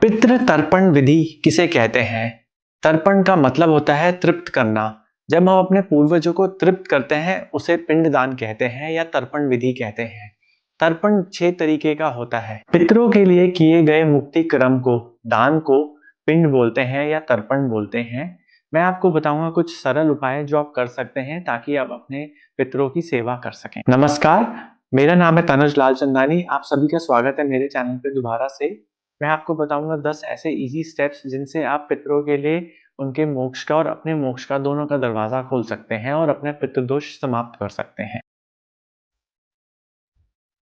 पितृ तर्पण विधि किसे कहते हैं? तर्पण का मतलब होता है तृप्त करना। जब हम अपने पूर्वजों को तृप्त करते हैं उसे पिंडदान कहते हैं या तर्पण विधि कहते हैं। तर्पण 6 तरीके का होता है। पितरों के लिए किए गए मुक्ति क्रम को, दान को पिंड बोलते हैं या तर्पण बोलते हैं। मैं आपको बताऊंगा कुछ सरल उपाय जो आप कर सकते हैं ताकि आप अपने पितरों की सेवा कर सकें। नमस्कार, मेरा नाम है तनुज लाल चंदानी। आप सभी का स्वागत है मेरे चैनल पे दोबारा से। मैं आपको बताऊंगा 10 ऐसे इजी स्टेप्स जिनसे आप पितरों के लिए उनके मोक्ष का और अपने मोक्ष का दोनों का दरवाजा खोल सकते हैं और अपने पितृदोष समाप्त कर सकते हैं।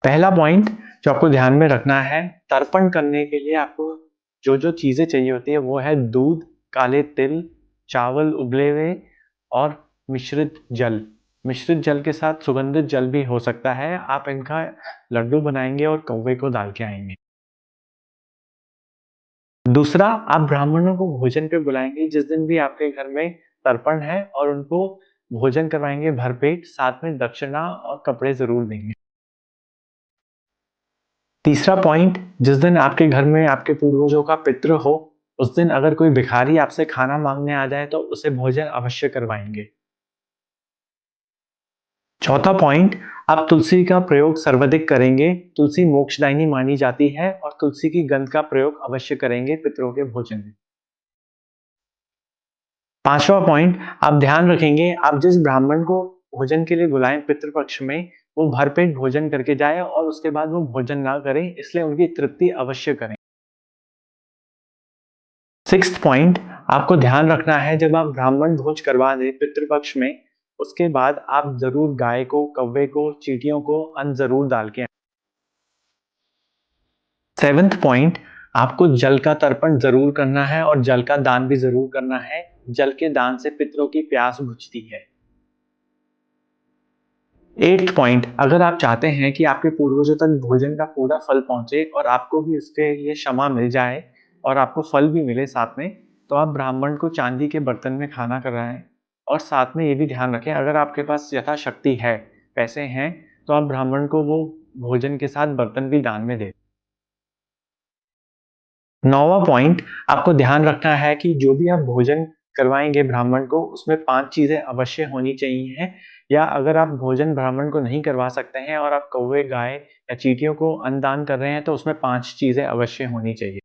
पहला पॉइंट जो आपको ध्यान में रखना है, तर्पण करने के लिए आपको जो जो चीजें चाहिए होती है वो है दूध, काले तिल, चावल उबले हुए और मिश्रित जल। मिश्रित जल के साथ सुगंधित जल भी हो सकता है। आप इनका लड्डू बनाएंगे और कौवे को डाल के आएंगे। दूसरा, आप ब्राह्मणों को भोजन पे बुलाएंगे जिस दिन भी आपके घर में तर्पण है और उनको भोजन करवाएंगे भरपेट, साथ में दक्षिणा और कपड़े जरूर देंगे। तीसरा पॉइंट, जिस दिन आपके घर में आपके पूर्वजों का पितृ हो उस दिन अगर कोई भिखारी आपसे खाना मांगने आ जाए तो उसे भोजन अवश्य करवाएंगे। चौथा पॉइंट, आप तुलसी का प्रयोग सर्वाधिक करेंगे। तुलसी मोक्षदायिनी मानी जाती है और तुलसी की गंध का प्रयोग अवश्य करेंगे पितरों के भोजन में। पांचवा पॉइंट, आप ध्यान रखेंगे आप जिस ब्राह्मण को भोजन के लिए बुलाएं पितृपक्ष में वो भरपेट भोजन करके जाए और उसके बाद वो भोजन ना करें, इसलिए उनकी तृप्ति अवश्य करें। सिक्स्थ पॉइंट, आपको ध्यान रखना है जब आप ब्राह्मण भोज करवा दें पितृपक्ष में उसके बाद आप जरूर गाय को, कौवे को, चींटियों को अन्न जरूर डाल के। सेवेंथ पॉइंट, आपको जल का तर्पण जरूर करना है और जल का दान भी जरूर करना है। जल के दान से पितरों की प्यास बुझती है। एट्थ पॉइंट, अगर आप चाहते हैं कि आपके पूर्वजों तक भोजन का पूरा फल पहुंचे और आपको भी उसके लिए क्षमा मिल जाए और आपको फल भी मिले साथ में, तो आप ब्राह्मण को चांदी के बर्तन में खाना कराएं और साथ में ये भी ध्यान रखें अगर आपके पास यथाशक्ति है, पैसे हैं, तो आप ब्राह्मण को वो भोजन के साथ बर्तन भी दान में दें। नौवां पॉइंट, आपको ध्यान रखना है कि जो भी आप भोजन करवाएंगे ब्राह्मण को उसमें 5 चीजें अवश्य होनी चाहिए। या अगर आप भोजन ब्राह्मण को नहीं करवा सकते हैं और आप कौवे, गाय या चींटियों को अन्नदान कर रहे हैं तो उसमें 5 चीजें अवश्य होनी चाहिए।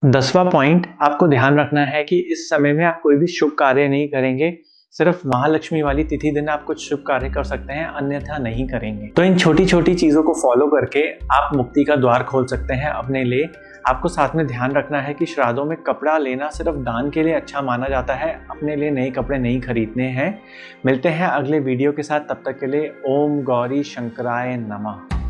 10वां पॉइंट, आपको ध्यान रखना है कि इस समय में आप कोई भी शुभ कार्य नहीं करेंगे। सिर्फ महालक्ष्मी वाली तिथि दिन आप कुछ शुभ कार्य कर सकते हैं, अन्यथा नहीं करेंगे। तो इन छोटी छोटी चीजों को फॉलो करके आप मुक्ति का द्वार खोल सकते हैं अपने लिए। आपको साथ में ध्यान रखना है कि श्राद्धों में कपड़ा लेना सिर्फ दान के लिए अच्छा माना जाता है, अपने लिए नए कपड़े नहीं खरीदने हैं। मिलते हैं अगले वीडियो के साथ, तब तक के लिए ओम गौरी शंकराय नमः।